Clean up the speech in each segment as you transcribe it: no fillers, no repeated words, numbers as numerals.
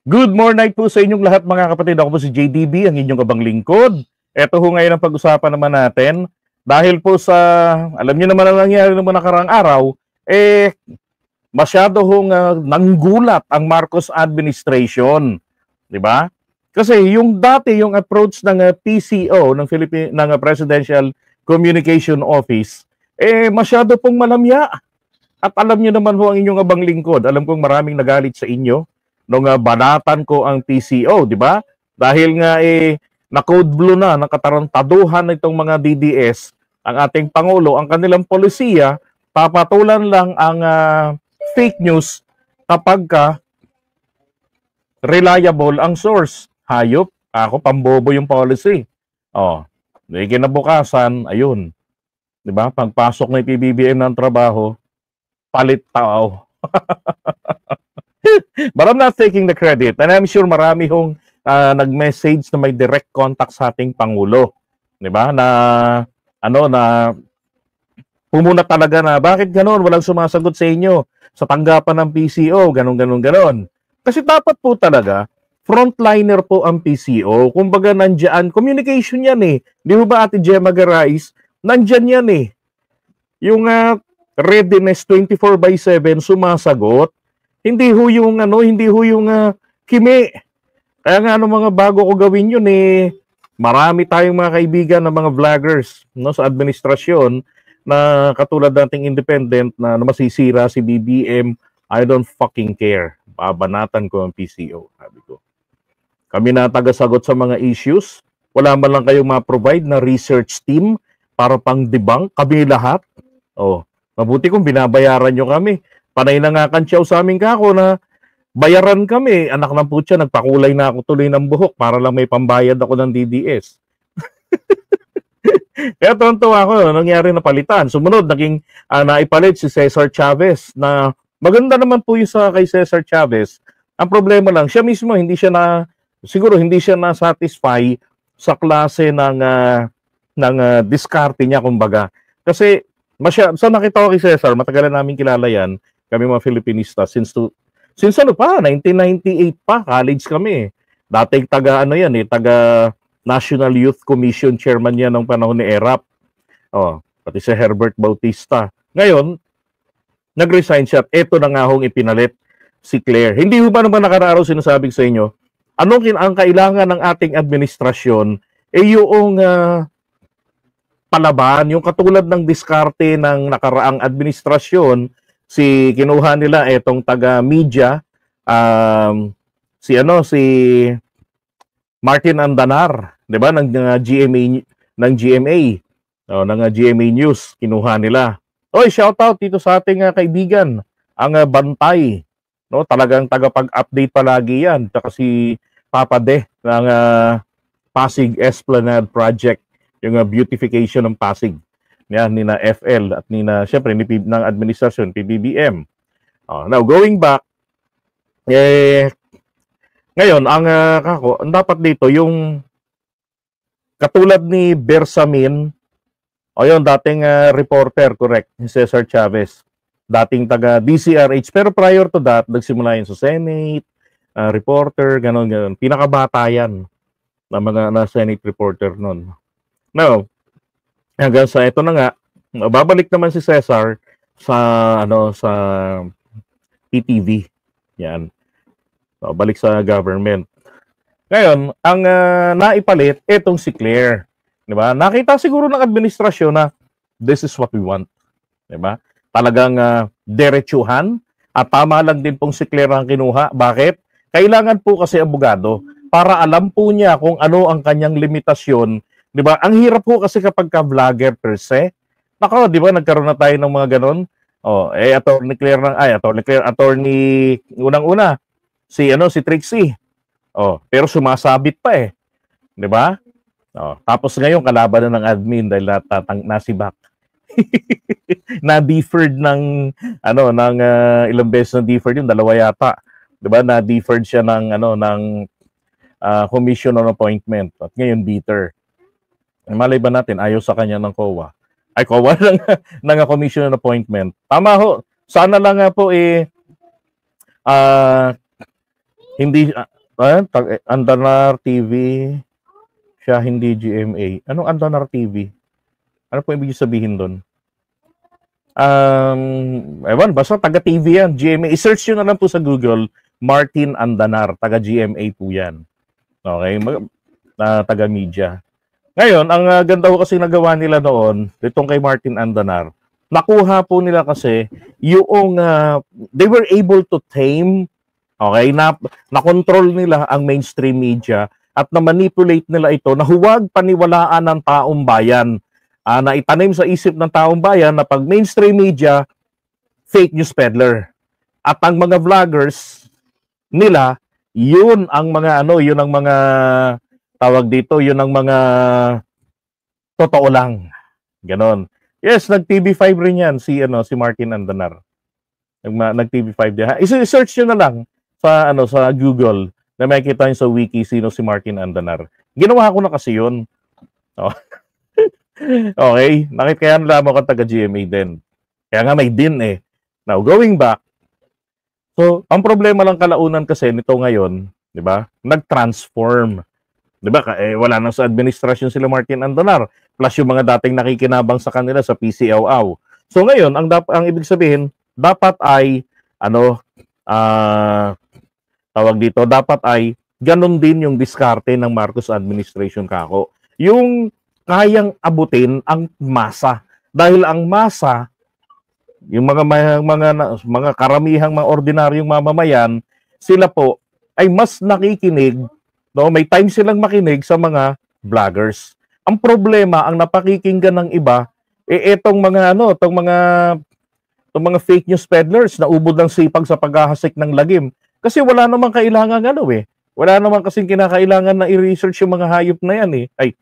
Good morning po sa inyong lahat mga kapatid. Ako po si JDB, ang inyong abang lingkod. Ito ho ngayon ang pag-usapan naman natin. Dahil po sa, alam niyo naman ang nangyari naman nakaraang araw, masyado hong nanggulat ang Marcos administration. Di ba? Kasi yung dati, yung approach ng PCO, ng Presidential Communication Office, masyado pong malamya. At alam niyo naman ho ang inyong abang lingkod. Alam kong maraming nagalit sa inyo nung banatan ko ang PCO, di ba? Dahil nga na-code blue na, nakatarantaduhan itong mga DDS, ang ating Pangulo, ang kanilang polisiya, papatulan lang ang fake news kapag reliable ang source. Hayop, ako pambobo yung policy. Oh, kinabukasan, ayun. Di ba? Pagpasok ng PBBM ng trabaho, palit tao. But I'm not taking the credit. And I'm sure marami hong nag-message na may direct contact sa ating Pangulo. Di ba? Na pumunta talaga na, bakit ganon? Walang sumasagot sa inyo sa tanggapan ng PCO, ganon. Kasi dapat po talaga, frontliner po ang PCO. Kumbaga nandiyan, communication yan eh. Di ba Ate Gemma Garais? Nandiyan yan eh. Yung readiness 24/7 sumasagot. Hindi ho yung kimi. Kaya nga mga bago ko gawin yun marami tayong mga kaibigan na mga vloggers sa administrasyon na katulad nating independent na masisira si BBM. I don't fucking care. Babanatan ko ang PCO, sabi ko. Kami na tagasagot sa mga issues. Wala man lang kayong ma-provide na research team para pang-debunk kami lahat. Oh, mabuti kung binabayaran nyo kami. Panay na nga kantyaw sa aming kako na bayaran kami. Anak ng putya, nagpakulay na ako tuloy ng buhok para lang may pambayad ako ng DDS. Kaya tonto ako, nangyari na palitan. Sumunod, naging naipalit si Cesar Chavez na maganda naman po yung kay Cesar Chavez. Ang problema lang, siya mismo, siguro hindi siya na-satisfy sa klase ng diskarte niya, kumbaga. Kasi, sa nakita ko kay Cesar, matagalan namin kilala yan, kami mga Filipinista, since 1998 pa, college kami. Dating taga National Youth Commission chairman yan ng panahon ni ERAP. Oh, pati si Herbert Bautista. Ngayon, nag-resign siya at eto na nga hong ipinalit si Claire. Hindi ba naman nakararaw sinasabi sa inyo, ang kailangan ng ating administrasyon yung palaban, yung katulad ng diskarte ng nakaraang administrasyon. Kinuha nila etong taga-media, si Martin Andanar, 'di ba, ng GMA News, kinuha nila. Oy, shout out dito sa ating kaibigan, ang Bantay, no, talagang tagapag-update palagi 'yan, tsaka si Papa De ng Pasig Esplanade Project, yung beautification ng Pasig. Yan, nina FL at syempre ng administrasyon, PBBM. Now, going back, ngayon, ang dapat dito, yung katulad ni Bersamin, yung dating reporter, correct, ni Cesar Chavez, dating taga DCRH, pero prior to that, nagsimula yun sa Senate, reporter, ganon. Pinakabata yan na Senate reporter nun. Now, hanggang sa ito na nga, babalik naman si Cesar sa PTV. Yan. Balik sa government. Ngayon, ang naipalit itong si Claire, 'di ba? Nakita siguro ng administrasyon na this is what we want, 'di ba? Talagang diretsuhan at tama lang din pong si Claire ang kinuha. Bakit? Kailangan po kasi abogado para alam po niya kung ano ang kanyang limitasyon. Di ba? Ang hirap po kasi kapag ka-vlogger per se. Nako, di ba? Nagkaroon na tayo ng mga ganon. Attorney unang-una, si Trixie. Pero sumasabit pa eh. Di ba? Tapos ngayon, kalaban na ng admin dahil nasibak. Na-deferred ng ilang beses na deferred yung dalawa yata. Di ba? Na-deferred siya ng commission on appointment. At ngayon, bitter. Malay ba natin, ayaw sa kanya ng COA. Ay, COA ng commission on appointment. Tama ho. Sana lang nga po Hindi, Andanar TV, siya hindi GMA. Anong Andanar TV? Ano po ibig sabihin doon? Ewan, basta taga-TV yan, GMA. I-search nyo na lang po sa Google, Martin Andanar, taga-GMA po yan. Okay, taga-media. Ngayon, ang ganda ko kasi nagawa nila noon, itong kay Martin Andanar, nakuha po nila kasi yung, they were able to tame, okay, na-control nila ang mainstream media at na-manipulate nila ito na huwag paniwalaan ng taong bayan. Na itanim sa isip ng taong bayan na pag mainstream media, fake news peddler. At ang mga vloggers nila, yun ang mga yun ang mga tawag dito, yun ang mga totoo lang. Ganon. Yes, nag-TV5 rin yan si Martin Andanar. Nag-TV5 din. I-search nyo na lang sa Google na makikita nyo sa wiki sino si Martin Andanar. Ginawa ko na kasi yun. Oh. Okay, kaya nalaman ko taga-GMA din. Kaya nga may din eh. Now, going back, so, ang problema lang kalaunan kasi nito ngayon, di ba? Nag-transform. Di ba? Wala nang sa administrasyon sila Martin Andanar. Plus yung mga dating nakikinabang sa kanila sa PCAW. So ngayon, ang ibig sabihin, dapat ay, tawag dito, dapat ay ganun din yung diskarte ng Marcos administration kako. Yung kayang abutin ang masa. Dahil ang masa, yung mga karamihang mga ordinaryong mamamayan, sila po ay mas nakikinig, may time silang makinig sa mga vloggers. Ang problema, ang napakikinggan ng iba, etong mga fake news peddlers na ubod ng sipag sa paghahasik ng lagim. Kasi wala namang kailangan wala namang kasing kinakailangan na i-research yung mga hayop na yan eh. Ay,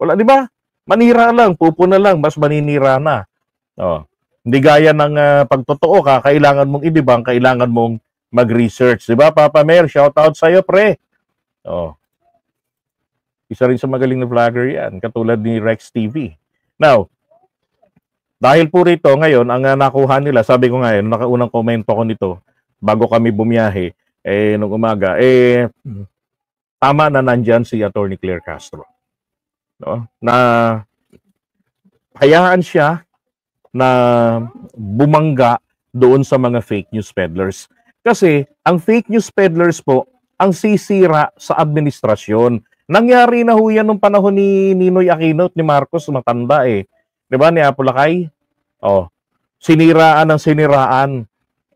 wala, di ba? Manira lang, pupo na lang, mas maninira na. Hindi gaya ng pagtotoo ka, kailangan mong idibang, kailangan mong mag-research. Di ba, Papa Mer? Shout out sa'yo, pre. Isa rin sa magaling na vlogger yan, katulad ni Rex TV. Now, dahil po rito, ngayon, ang nakuha nila, sabi ko ngayon, nakaunang komento ko nito, bago kami bumiyahe, nung umaga, tama na nandyan si Atty. Claire Castro. Na hayaan siya na bumangga doon sa mga fake news peddlers. Kasi ang fake news peddlers po ang sisira sa administrasyon. Nangyari na ho yan nung panahon ni Ninoy Aquino at ni Marcos, matanda eh. 'Di ba, ni Apolacay? Siniraan ng siniraan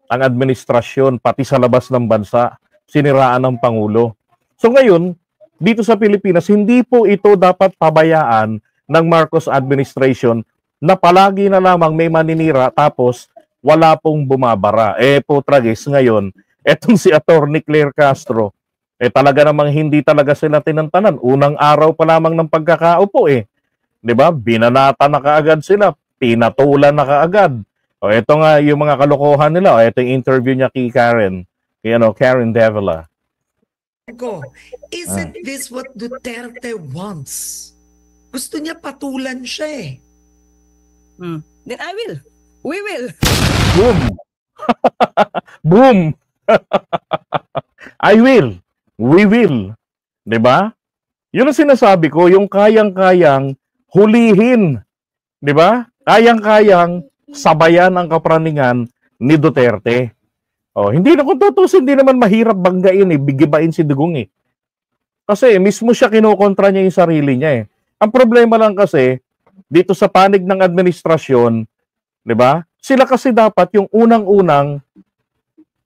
ang administrasyon pati sa labas ng bansa. Siniraan ng Pangulo. So ngayon, dito sa Pilipinas, hindi po ito dapat pabayaan ng Marcos administration na palagi na lamang may maninira tapos wala pong bumabara. Po tragis ngayon, etong si Atty. Claire Castro, talaga namang hindi talaga sila tinantanan. Unang araw pa lamang ng pagkakaupo eh. 'Di ba? Binanata na kaagad sila, pinatulan na kaagad. Ito nga yung mga kalokohan nila. Ito yung interview niya kay Karen Davila. Isn't this what Duterte wants? Gusto niya patulan siya eh. Then I will. We will. Boom! Boom! I will. We will. 'Di ba? Yun ang sinasabi ko, yung kayang-kayang hulihin. 'Di ba? Kayang-kayang sabayan ang kapraningan ni Duterte. Hindi na kung tutusin, hindi naman mahirap banggain bigibain si Dugong eh. Kasi mismo siya kinokontra niya yung sarili niya eh. Ang problema lang kasi, dito sa panig ng administrasyon, 'di ba? Sila kasi dapat yung unang-unang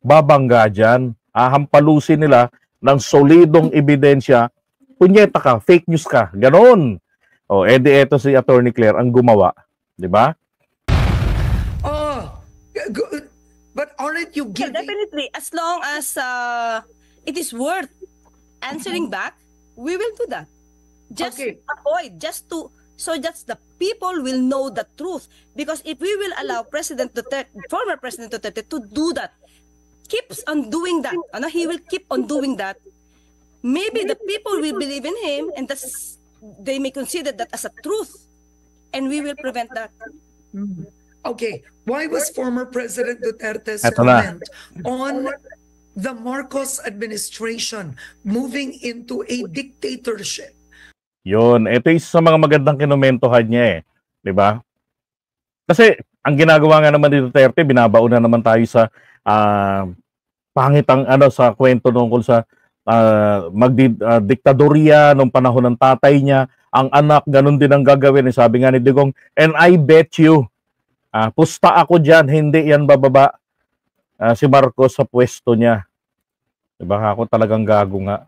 babangga dyan. Hampalusin nila ng solidong ebidensya. Punyeta ka, fake news ka, ganon. Eto si Atty. Claire ang gumawa, 'di ba? But aren't you giving... Yeah, definitely. As long as it is worth answering back, we will do that. Just avoid, so that the people will know the truth. Because if we will allow former President Duterte to do that, keeps on doing that, he will keep on doing that, maybe the people will believe in him and they may consider that as a truth. And we will prevent that. Okay, why was former President Duterte's comment on the Marcos administration moving into a dictatorship. Yun, ito isa sa mga magandang kinumentohan niya eh. 'Di ba? Kasi ang ginagawa nga naman ni Duterte, binabaon na naman tayo sa pangitang sa kwento tungkol sa diktadorya nung panahon ng tatay niya, ang anak ganun din ang gagawin. Sabi nga ni Digong, and I bet you, pusta ako diyan, hindi yan bababa si Marcos sa pwesto niya. 'Di ba? Ako talagang gago nga.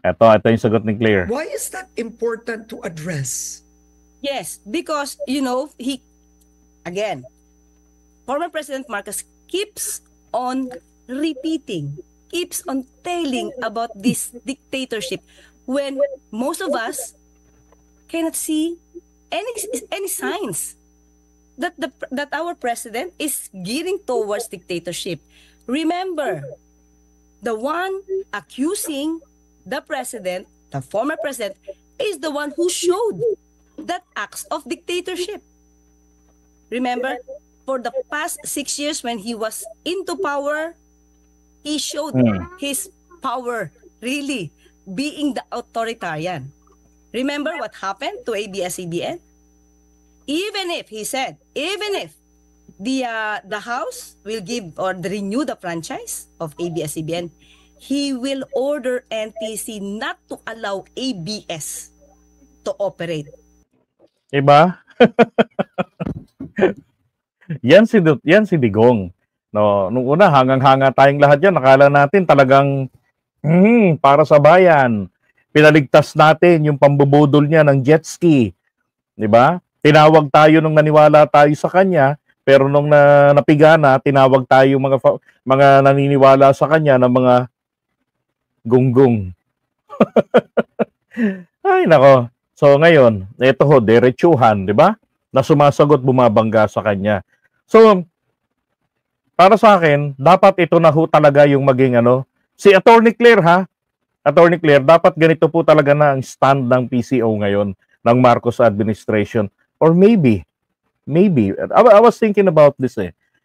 Ito yung sagot ni Claire. Why is that important to address? Yes, because, former President Marcos keeps on repeating, keeps on telling about this dictatorship when most of us cannot see any signs that our president is gearing towards dictatorship. Remember, the one accusing the president, the former president, is the one who showed that acts of dictatorship. Remember, for the past 6 years when he was into power, he showed his power, really, being the authoritarian. Remember what happened to ABS-CBN? Even if, he said, even if the House will give or renew the franchise of ABS-CBN, he will order NTC not to allow ABS to operate. Diba? Yan si Digong. No, nung una hangang-hanga tayong lahat yan, nakala natin talagang para sa bayan. Pinaligtas natin yung pambubudol niya ng jet ski. 'Di ba? Tinawag tayo nung naniwala tayo sa kanya, pero nung napiga na, tinawag tayo mga naniniwala sa kanya ng mga gunggong. Ay nako. So ngayon, ito ho, derechuhan, 'di ba? Na sumasagot, bumabangga sa kanya. So para sa akin, dapat ito na ho talaga yung maging si Attorney Claire Attorney Claire, dapat ganito po talaga na ang stand ng PCO ngayon ng Marcos administration. Or maybe, I was thinking about this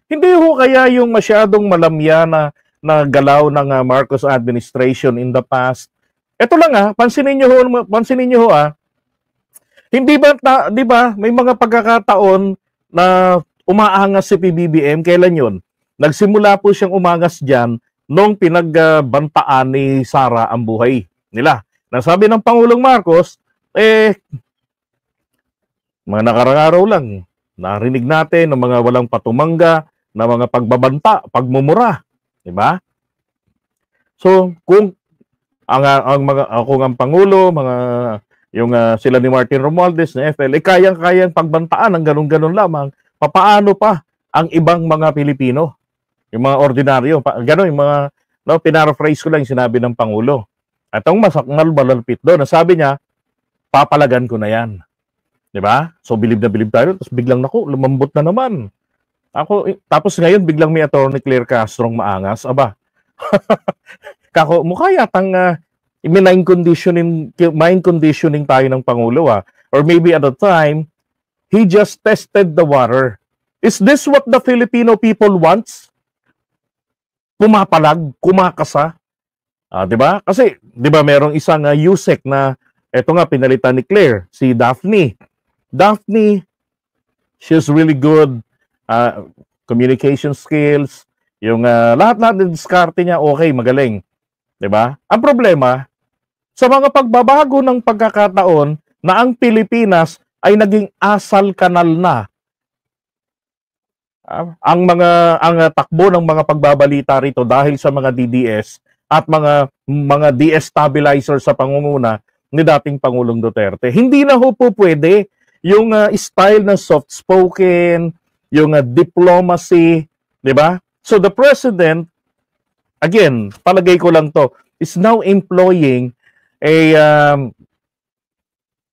Hindi ho kaya yung masyadong malamya na galaw ng Marcos administration in the past. Ito lang pansinin niyo ho hindi ba, di ba, may mga pagkakataon na umaangas si PBBM, kailan yun? Nagsimula po siyang umangas dyan nung pinagbantaan ni Sara ang buhay nila. Nasabi ng Pangulong Marcos, mga nakarang araw lang, narinig natin ng mga walang patumangga, na mga pagbabanta, pagmumura. Diba? So, kung ang Pangulo, yung sila ni Martin Romualdez na FL, kayang-kayang pagbantaan ng ganun-ganun lamang, papaano pa ang ibang mga Pilipino? Yung mga ordinaryo, gano'n, yung mga, pinaraphrase ko lang yung sinabi ng Pangulo. At ang malalpit doon, sabi niya, papalagan ko na yan. Diba? So, bilib na bilib tayo, tapos biglang lumambot na naman. Tapos ngayon, biglang may Attorney Claire Castro maangas. Aba, mukha yatang mind conditioning tayo ng Pangulo Or maybe at the time, he just tested the water. Is this what the Filipino people wants? Pumapalag, kumakasa. 'Di ba? Kasi 'di ba merong isang USEC na eto nga pinalitan ni Claire, si Daphne. Daphne, she's really good communication skills, yung lahat-lahat ng diskarte niya okay, magaling. 'Di ba? Ang problema sa mga pagbabago ng pagkakataon na ang Pilipinas ay naging asal kanal na. Ang takbo ng mga pagbabalita rito dahil sa mga DDS at mga destabilizer sa pangunguna ni dating Pangulong Duterte. Hindi na ho po pwede yung style ng soft-spoken, yung diplomacy, di ba? So the president, again, palagay ko lang to, is now employing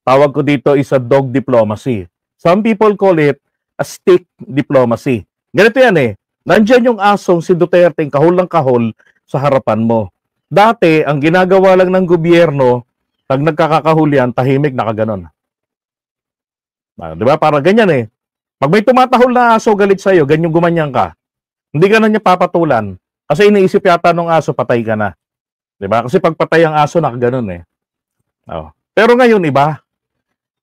tawag ko dito is a dog diplomacy. Some people call it a stick diplomacy. Ganito yan Nandyan yung asong si Duterte, kahol ng kahol sa harapan mo. Dati, ang ginagawa lang ng gobyerno, pag nagkakakahul yan, tahimik, nakaganon. Di ba? Para ganyan Pag may tumatahol na aso galit sa'yo, ganyan gumanyan ka. Hindi ka na niya papatulan. Kasi iniisip yata nung aso, patay ka na. Diba? Kasi pag patay ang aso, nakaganon eh. Oh. Pero ngayon, iba.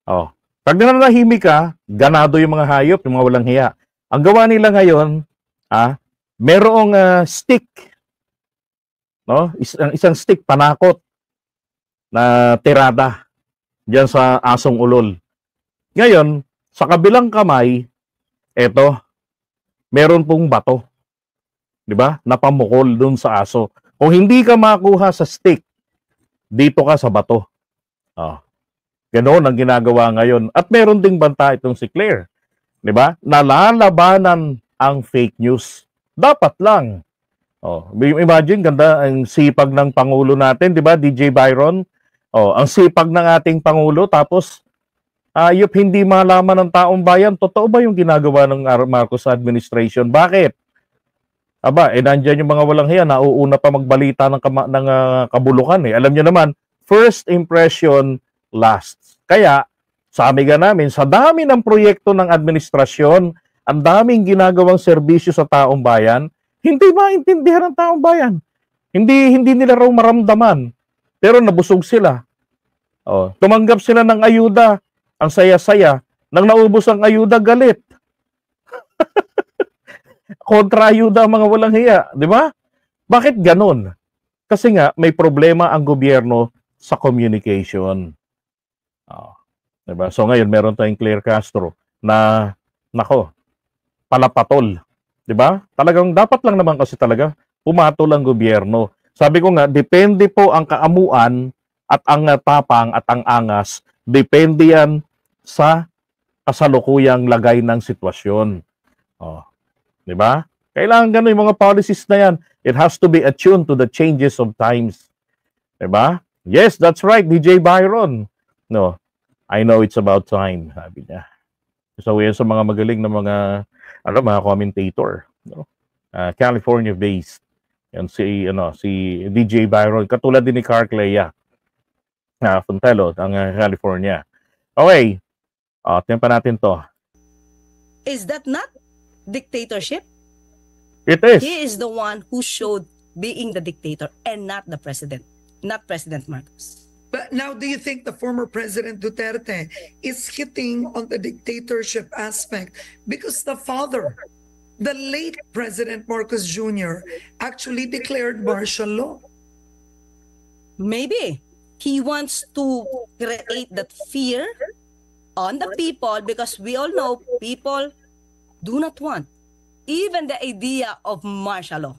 Oh. Pag nananahimik ka, ganado yung mga hayop, yung mga walang hiya. Ang gawa nila ngayon, merong stick. No? Isang stick, panakot, na tirada diyan sa asong ulol. Ngayon, sa kabilang kamay, eto, meron pong bato. 'Di ba? Napamukol dun sa aso. Kung hindi ka makuha sa stick, dito ka sa bato. Ganoon ang ginagawa ngayon. At meron ding banta itong si Claire. 'Di ba? Nalalabanan ang fake news. Dapat lang. Imagine, ganda ang sipag ng Pangulo natin, 'di ba, DJ Byron? Ang sipag ng ating Pangulo, tapos ayop hindi malaman ng taong bayan. Totoo ba yung ginagawa ng Marcos administration? Bakit? Nandyan yung mga walang hiya, nauuna pa magbalita ng kabulukan eh. Alam nyo naman, first impression lasts. Kaya, sabi nga namin, sa dami ng proyekto ng administrasyon, ang daming ginagawang serbisyo sa taong bayan, hindi maintindihan ng taong bayan. Hindi nila raw maramdaman. Pero nabusog sila. Tumanggap sila ng ayuda. Ang saya-saya. Nang naubos ang ayuda, galit. Kontra-ayuda ang mga walang hiya. Di ba? Bakit ganon? Kasi nga, may problema ang gobyerno sa communication. Diba? So ngayon, meron tayong Claire Castro na, palapatol. Diba? Talagang dapat lang naman kasi talaga pumatol ang gobyerno. Sabi ko nga, depende po ang kaamuan at ang tapang at ang angas. Depende yan sa kasalukuyang lagay ng sitwasyon. Diba? Kailangan gano'n yung mga policies na yan. It has to be attuned to the changes of times. Diba? Yes, that's right, DJ Byron. No, I know it's about time, sabi niya. So, yan sa mga magaling na mga commentator. No? California-based. Yan si DJ Byron. Katulad din ni Carclea. Fontelo, ang California. Okay. Tingnan pa natin to. Is that not dictatorship? It is. He is the one who showed being the dictator and not the president, not President Marcos. But now, do you think the former President Duterte is hitting on the dictatorship aspect because the father, the late President Marcos Jr., actually declared martial law? Maybe. He wants to create that fear on the people because we all know people do not want even the idea of martial law.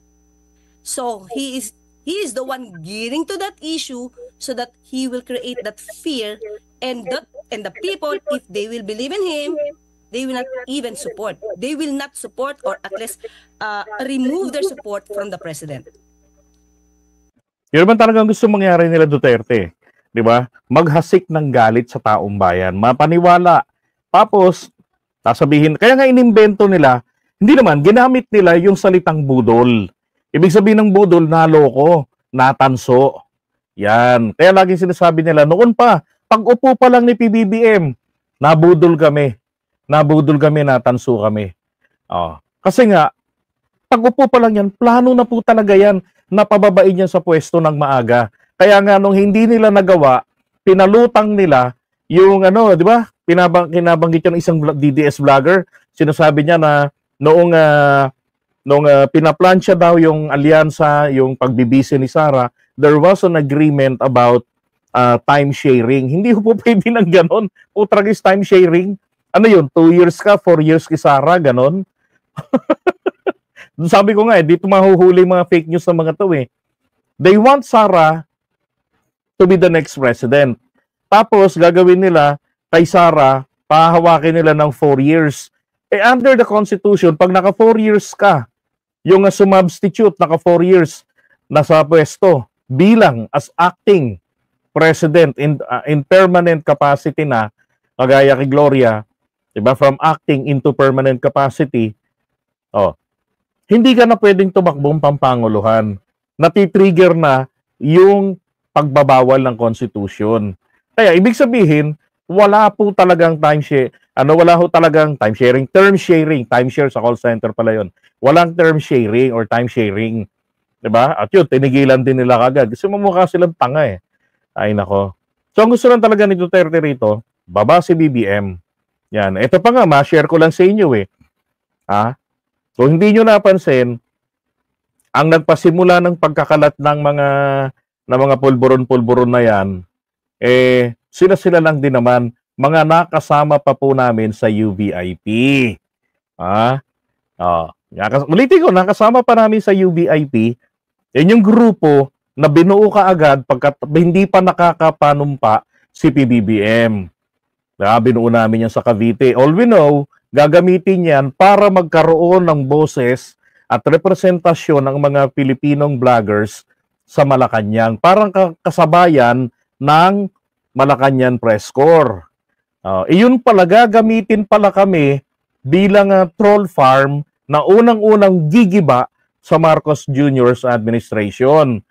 So he is the one gearing to that issue so that he will create that fear, and the people, if they will believe in him, they will not even support. They will not support, or at least remove their support from the president. Yun naman talagang gusto mangyari nila Duterte. Di ba? Maghasik ng galit sa taong bayan. Mapaniwala. Tapos, sasabihin, kaya nga inimbento nila, hindi naman, ginamit nila yung salitang budol. Ibig sabihin ng budol, naloko, natanso. Yan. Kaya laging sinasabi nila, noon pa, pag upo pa lang ni PBBM, nabudol kami. Nabudol kami, natanso kami. Kasi nga, pag upo pa lang yan, plano na po talaga yan na pababain yan sa pwesto ng maaga. Kaya nga nung hindi nila nagawa, pinalutang nila yung di ba? Pinabanggit yan isang DDS vlogger. Sinasabi niya na noong pinaplansya daw yung alyansa, yung pagbibisi ni Sara, there was an agreement about time sharing. Hindi po pwede ng ganon. Utragis time sharing. Ano yun? 2 years ka, 4 years kay Sara, ganon. Sabi ko nga dito mahuhuli mga fake news ng mga to eh. They want Sara to be the next president. Tapos gagawin nila kay Sara, pahawakin nila ng 4 years. Under the Constitution, pag naka 4 years ka, yung sumubstitute, naka 4 years nasa pwesto, bilang as acting president in permanent capacity na, kagaya kay Gloria, diba, from acting into permanent capacity, hindi ka na pwedeng tumakbong pampanguluhan. Natitrigger na yung pagbabawal ng Constitution. Kaya ibig sabihin, wala po talagang time Ano, wala ho talagang time sharing. Term sharing, time share sa call center pala yun. Walang term sharing or time sharing. Diba? At yun, tinigilan din nila kagad. Kasi mamukha silang tanga eh. Ay nako. So ang gusto lang talaga ni Duterte rito, baba si BBM. Yan. Ito pa nga, ma-share ko lang sa inyo eh. Ha? Kung hindi nyo napansin, ang nagpasimula ng pagkakalat ng mga pulburon-pulburon na yan, sila lang din naman, mga nakasama pa po namin sa UVIP. Ulitin ko, nakasama pa namin sa UVIP. Yan yung grupo na binuo kaagad pagkat hindi pa nakakapanumpa si PBBM. Binuo namin yan sa Cavite. All we know, gagamitin yan para magkaroon ng boses at representasyon ng mga Pilipinong vloggers sa Malacanang. Parang kasabayan ng Malacanang Press Corps. Iyon pala, gagamitin pala kami bilang troll farm na unang-unang gigiba sa Marcos Jr.'s administration.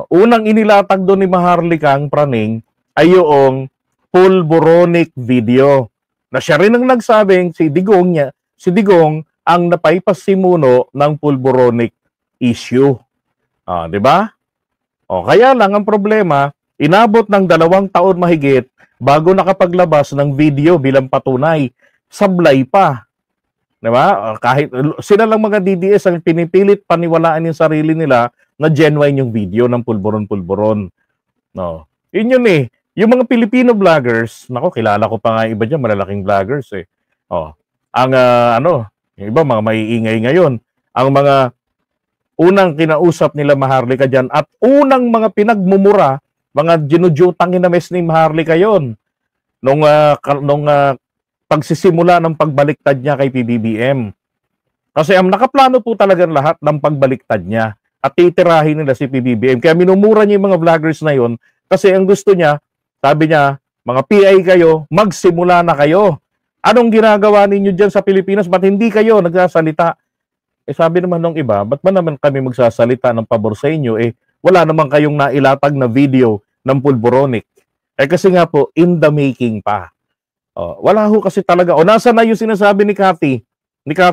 Unang inilatag doon ni Maharlikang Praning ay yung pulboronic video na siya rin ang nagsabing si Digong ang napaipasimuno ng pulboronic issue. Di ba? Kaya lang ang problema, inabot ng 2 taon mahigit bago nakapaglabas ng video bilang patunay. Sablay pa. Di ba? Kahit sila lang mga DDS ang pinipilit paniwalaan yung sarili nila na genuine yung video ng pulburon-pulburon. No. Yun eh. Yung mga Filipino vloggers, nako, kilala ko pa nga iba dyan, malalaking vloggers eh. Yung iba mga maiingay ngayon, ang mga unang kinausap nila Maharlika dyan at unang mga pinagmumura, mga ginujutangin na mes ni Maharlika yon nung pagsisimula ng pagbaliktad niya kay PBBM. Kasi ang nakaplano po talaga lahat ng pagbaliktad niya at titirahin nila si PBBM. Kaya minumura niya yung mga vloggers na yon kasi ang gusto niya, sabi niya, mga PI kayo, magsimula na kayo. Anong ginagawa ninyo dyan sa Pilipinas? Ba't hindi kayo nagsasalita? Sabi naman ng iba, ba't ba naman kami magsasalita ng pabor sa inyo? Wala naman kayong nailatag na video ng pulboronic. Kasi nga po, in the making pa. Wala ho kasi talaga. Nasa na yung sinasabi ni Cathy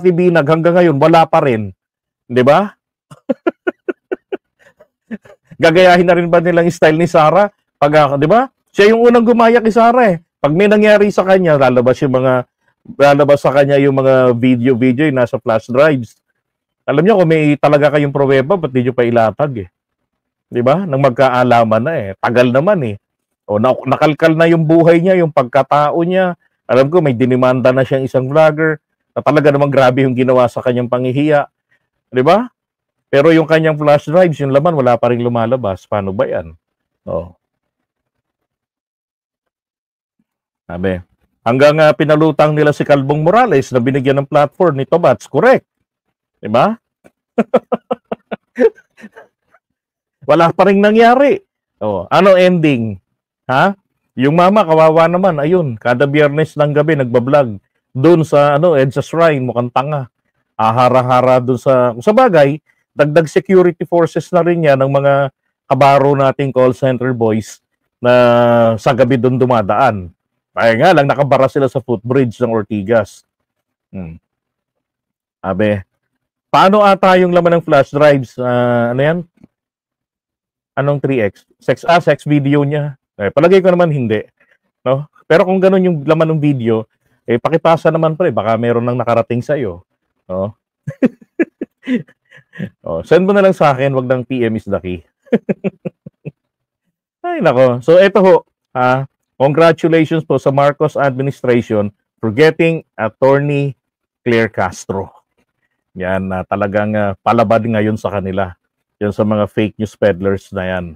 Binag hanggang ngayon, wala pa rin. Di ba? Gagayahin na rin ba nilang style ni Sarah? Di ba? Siya yung unang gumaya kay Sarah eh. Pag may nangyari sa kanya, lalabas sa kanya yung mga video yung nasa flash drives. Alam niyo kung may talaga kayong pruweba, ba't di nyo pa ilatag eh? Di ba? Nang magkaalaman na eh. Tagal naman eh. Nakalkal na yung buhay niya, yung pagkatao niya. Alam ko may dinimanda na siyang isang vlogger na talaga namang grabe yung ginawa sa kanyang pangihiya. Di ba? Pero yung kanyang flash drives, yung laman, wala pa rin lumalabas. Paano ba yan? Sabi, hanggang pinalutang nila si Calbong Morales na binigyan ng platform ni Tobats. Correct. Diba? Wala pa rin nangyari. Ano ending? Yung mama, kawawa naman. Ayun, kada Biyernes ng gabi, nagbablog. Doon sa, EDSA Shrine, mukhang tanga. Ahara-hara doon sa bagay, dagdag security forces na rin yan ng mga kabaro nating call center boys na sa gabi doon dumadaan. Kaya nga lang, nakabara sila sa footbridge ng Ortigas. Abe, paano ata yung laman ng flash drives? Ano yan? Anong 3X? Sex video niya. Palagay ko naman hindi. No? Pero kung ganun yung laman ng video, pakipasa naman pre, baka meron nang nakarating sa iyo. No? Send mo na lang sa akin, wag nang PM is the key. Ay nako. So eto ho, congratulations po sa Marcos administration for getting Attorney Claire Castro. Yan, talagang palabad ngayon sa kanila. Yan sa mga fake news peddlers na yan.